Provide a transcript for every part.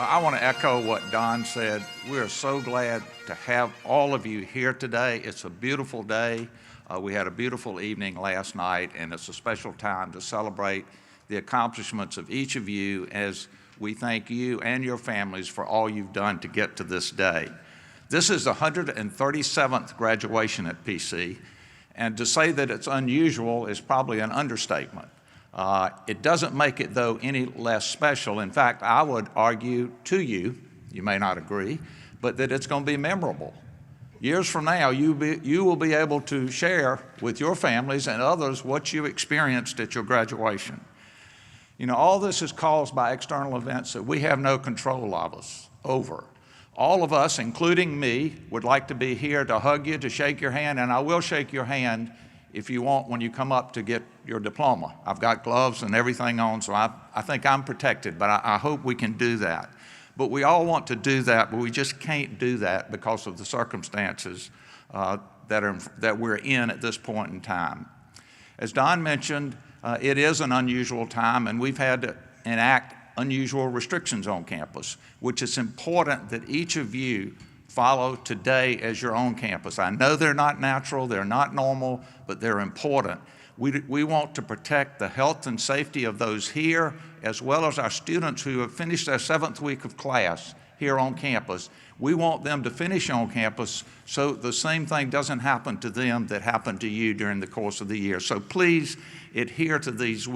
I want to echo what Don said. We are so glad to have all of you here today. It's a beautiful day. We had a beautiful evening last night, and it's a special time to celebrate the accomplishments of each of you as we thank you and your families for all you've done to get to this day. This is the 137th graduation at PC, and to say that it's unusual is probably an understatement. It doesn't make it, though, any less special. In fact, I would argue to you, you may not agree, but that it's going to be memorable. Years from now, you will be able to share with your families and others what you experienced at your graduation. You know, all this is caused by external events that we have no control over. All of us, including me, would like to be here to hug you, to shake your hand, and I will shake your hand if you want when you come up to get your diploma. I've got gloves and everything on, so I think I'm protected, but I hope we can do that. But we all want to do that, but we just can't do that because of the circumstances that we're in at this point in time. As Don mentioned, it is an unusual time, and we've had to enact unusual restrictions on campus, which is important that each of you follow today as your own campus. I know they're not natural, they're not normal, but they're important. We want to protect the health and safety of those here, as well as our students who have finished their 7th week of class here on campus. We want them to finish on campus so the same thing doesn't happen to them that happened to you during the course of the year. So please adhere to these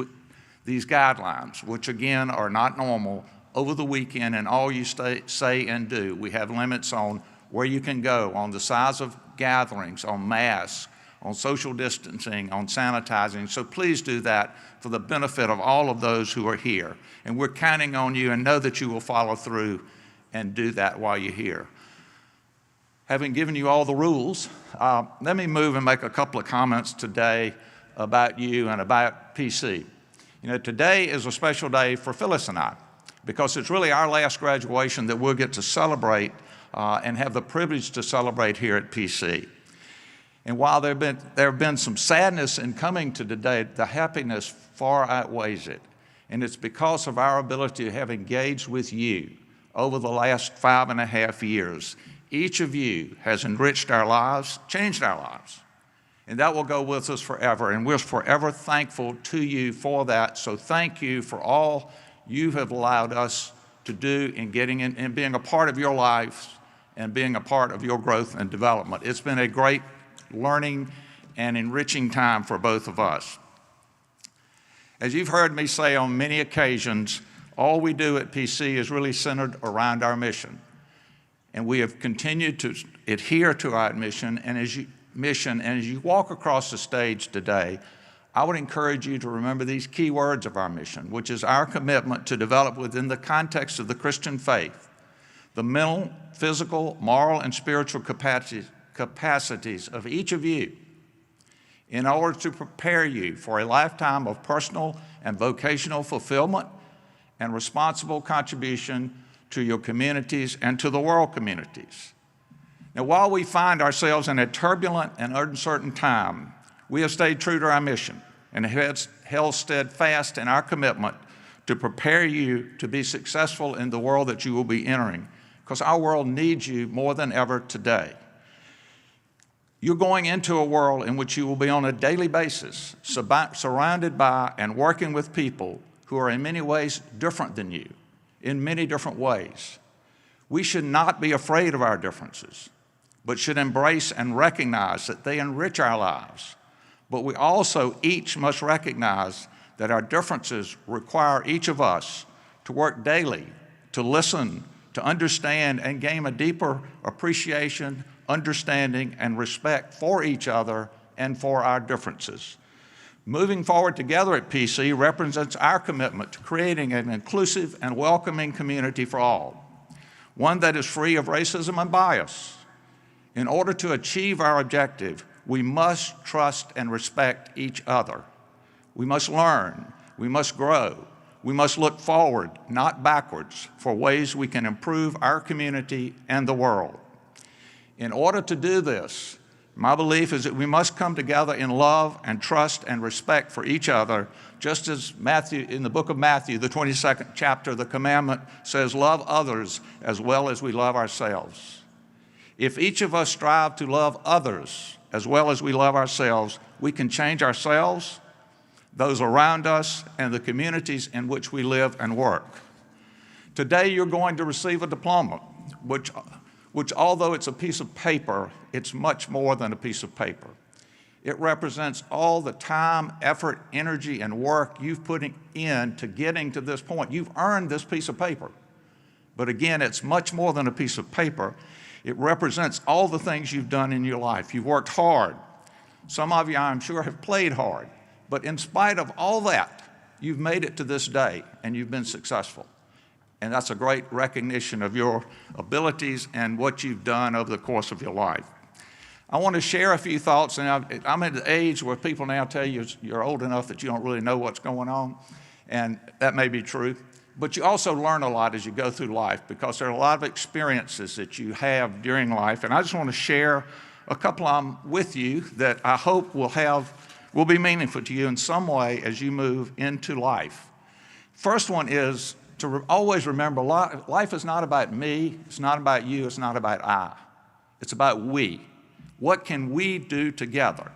guidelines, which again are not normal, over the weekend and all you say and do. We have limits on where you can go, on the size of gatherings, on masks, on social distancing, on sanitizing. So please do that for the benefit of all of those who are here. And we're counting on you and know that you will follow through and do that while you're here. Having given you all the rules, let me move and make a couple of comments today about you and about PC. You know, today is a special day for Phyllis and I, because it's really our last graduation that we'll get to celebrate and have the privilege to celebrate here at PC. And while there have been some sadness in coming to today, the happiness far outweighs it. And it's because of our ability to have engaged with you over the last 5.5 years. Each of you has enriched our lives, changed our lives. And that will go with us forever. And we're forever thankful to you for that. So thank you for all you have allowed us to do in getting in and being a part of your life and being a part of your growth and development. It's been a great learning and enriching time for both of us. As you've heard me say on many occasions, all we do at PC is really centered around our mission. And we have continued to adhere to our mission, and as you walk across the stage today, I would encourage you to remember these key words of our mission, which is our commitment to develop within the context of the Christian faith the mental, physical, moral, and spiritual capacities of each of you in order to prepare you for a lifetime of personal and vocational fulfillment and responsible contribution to your communities and to the world communities. Now, while we find ourselves in a turbulent and uncertain time, we have stayed true to our mission and held steadfast in our commitment to prepare you to be successful in the world that you will be entering, because our world needs you more than ever today. You're going into a world in which you will be on a daily basis surrounded by and working with people who are in many ways different than you, in many different ways. We should not be afraid of our differences, but should embrace and recognize that they enrich our lives. But we also each must recognize that our differences require each of us to work daily, to listen, to understand and gain a deeper appreciation, understanding, and respect for each other and for our differences. Moving forward together at PC represents our commitment to creating an inclusive and welcoming community for all, one that is free of racism and bias. In order to achieve our objective, we must trust and respect each other. We must learn, we must grow, we must look forward, not backwards, for ways we can improve our community and the world. In order to do this, My belief is that we must come together in love and trust and respect for each other, just as Matthew, in the book of Matthew, the 22nd chapter, the commandment says, love others as well as we love ourselves. If each of us strive to love others as well as we love ourselves, we can change ourselves, those around us, and the communities in which we live and work. Today, you're going to receive a diploma, which although it's a piece of paper, it's much more than a piece of paper. It represents all the time, effort, energy, and work you've put in to getting to this point. You've earned this piece of paper. But again, it's much more than a piece of paper. It represents all the things you've done in your life. You've worked hard. Some of you, I'm sure, have played hard. But in spite of all that, you've made it to this day, and you've been successful. And that's a great recognition of your abilities and what you've done over the course of your life. I want to share a few thoughts, and I'm at the age where people now tell you you're old enough that you don't really know what's going on, and that may be true. But you also learn a lot as you go through life, because there are a lot of experiences that you have during life, and I just want to share a couple of them with you that I hope will be meaningful to you in some way as you move into life. First one is to always remember, life is not about me, it's not about you, it's not about I. It's about we. What can we do together?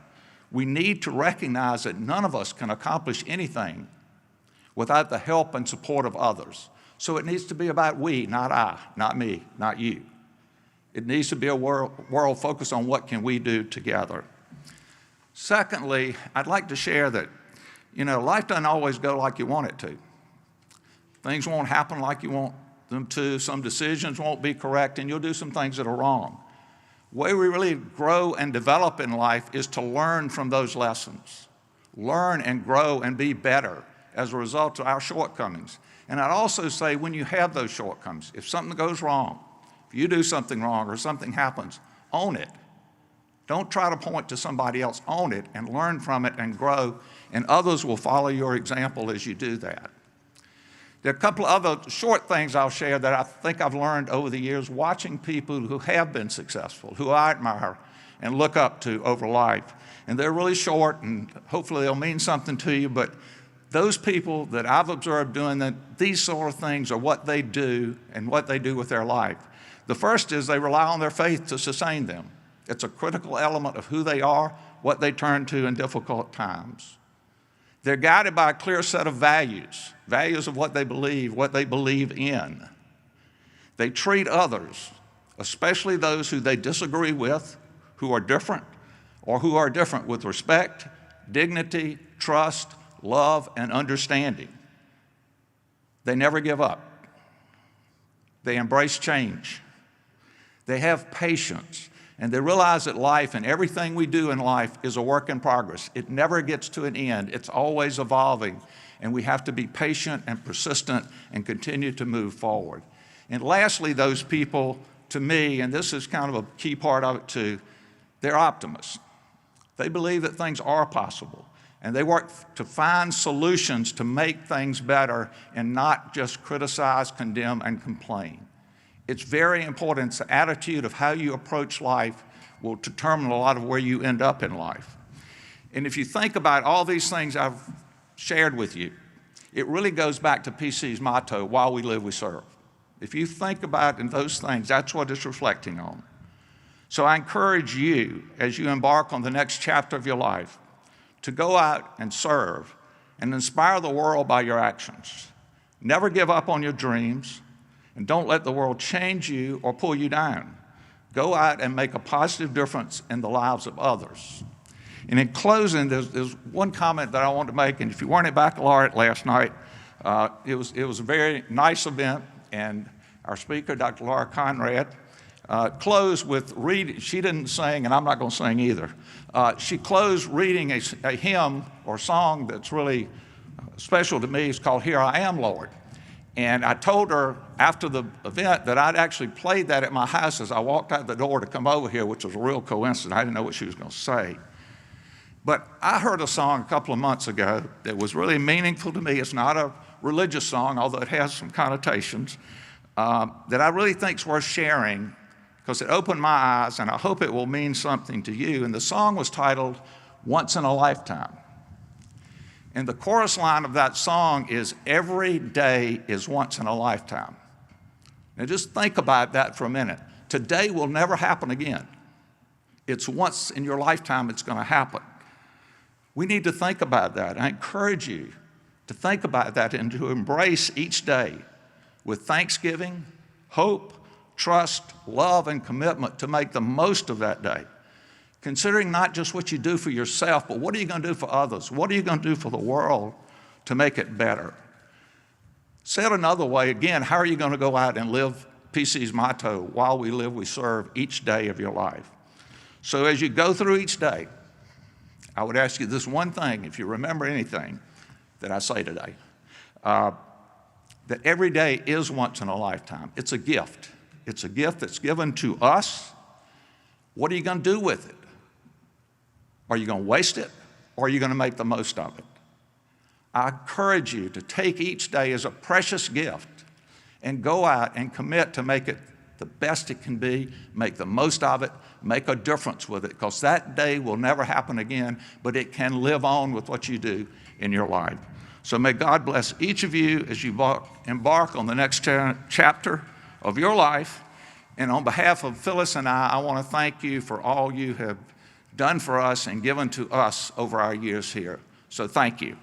We need to recognize that none of us can accomplish anything without the help and support of others. So it needs to be about we, not I, not me, not you. It needs to be a world focused on what can we do together. Secondly, I'd like to share that, life doesn't always go like you want it to. Things won't happen like you want them to. Some decisions won't be correct, and you'll do some things that are wrong. The way we really grow and develop in life is to learn from those lessons. Learn and grow and be better as a result of our shortcomings. And I'd also say, when you have those shortcomings, if something goes wrong, if you do something wrong or something happens, own it. Don't try to point to somebody else. Own it and learn from it and grow, and others will follow your example as you do that. There are a couple of other short things I'll share that I think I've learned over the years watching people who have been successful, who I admire and look up to over life. And they're really short, and hopefully they'll mean something to you, but those people that I've observed doing these sort of things are what they do and what they do with their life. The first is they rely on their faith to sustain them. It's a critical element of who they are, what they turn to in difficult times. They're guided by a clear set of values of what they believe in. They treat others, especially those who they disagree with, who are different, or who are different, with respect, dignity, trust, love, and understanding. They never give up. They embrace change. They have patience. And they realize that life and everything we do in life is a work in progress. It never gets to an end. It's always evolving. And we have to be patient and persistent and continue to move forward. And lastly, those people, to me, and this is kind of a key part of it too, they're optimists. They believe that things are possible. And they work to find solutions to make things better and not just criticize, condemn, and complain. It's very important. It's the attitude of how you approach life will determine a lot of where you end up in life. And if you think about all these things I've shared with you, it really goes back to PC's motto, while we live, we serve. If you think about in those things, that's what it's reflecting on. So I encourage you, as you embark on the next chapter of your life, to go out and serve and inspire the world by your actions. Never give up on your dreams, and don't let the world change you or pull you down. Go out and make a positive difference in the lives of others. And in closing, there's one comment that I want to make, and if you weren't at baccalaureate last night, it was a very nice event, and our speaker, Dr. Laura Conrad, closed with reading. She didn't sing, and I'm not going to sing either. She closed reading a hymn or song that's really special to me. It's called Here I Am, Lord. And I told her after the event that I'd actually played that at my house as I walked out the door to come over here, which was a real coincidence. I didn't know what she was going to say. But I heard a song a couple of months ago that was really meaningful to me. It's not a religious song, although it has some connotations, that I really think is worth sharing. because it opened my eyes, and I hope it will mean something to you. And the song was titled, Once in a Lifetime. And the chorus line of that song is, every day is once in a lifetime. Now just think about that for a minute. Today will never happen again. It's once in your lifetime it's going to happen. We need to think about that. I encourage you to think about that and to embrace each day with thanksgiving, hope, trust, love, and commitment to make the most of that day. Considering not just what you do for yourself, but what are you going to do for others? What are you going to do for the world to make it better? Said another way, again, how are you going to go out and live PC's motto, while we live, we serve, each day of your life? So as you go through each day, I would ask you this one thing, if you remember anything that I say today, that every day is once in a lifetime. It's a gift. It's a gift that's given to us. What are you going to do with it? Are you going to waste it, or are you going to make the most of it? I encourage you to take each day as a precious gift and go out and commit to make it the best it can be, make the most of it, make a difference with it, because that day will never happen again, but it can live on with what you do in your life. So may God bless each of you as you embark on the next chapter of your life. And on behalf of Phyllis and I want to thank you for all you have done for us and given to us over our years here. So thank you.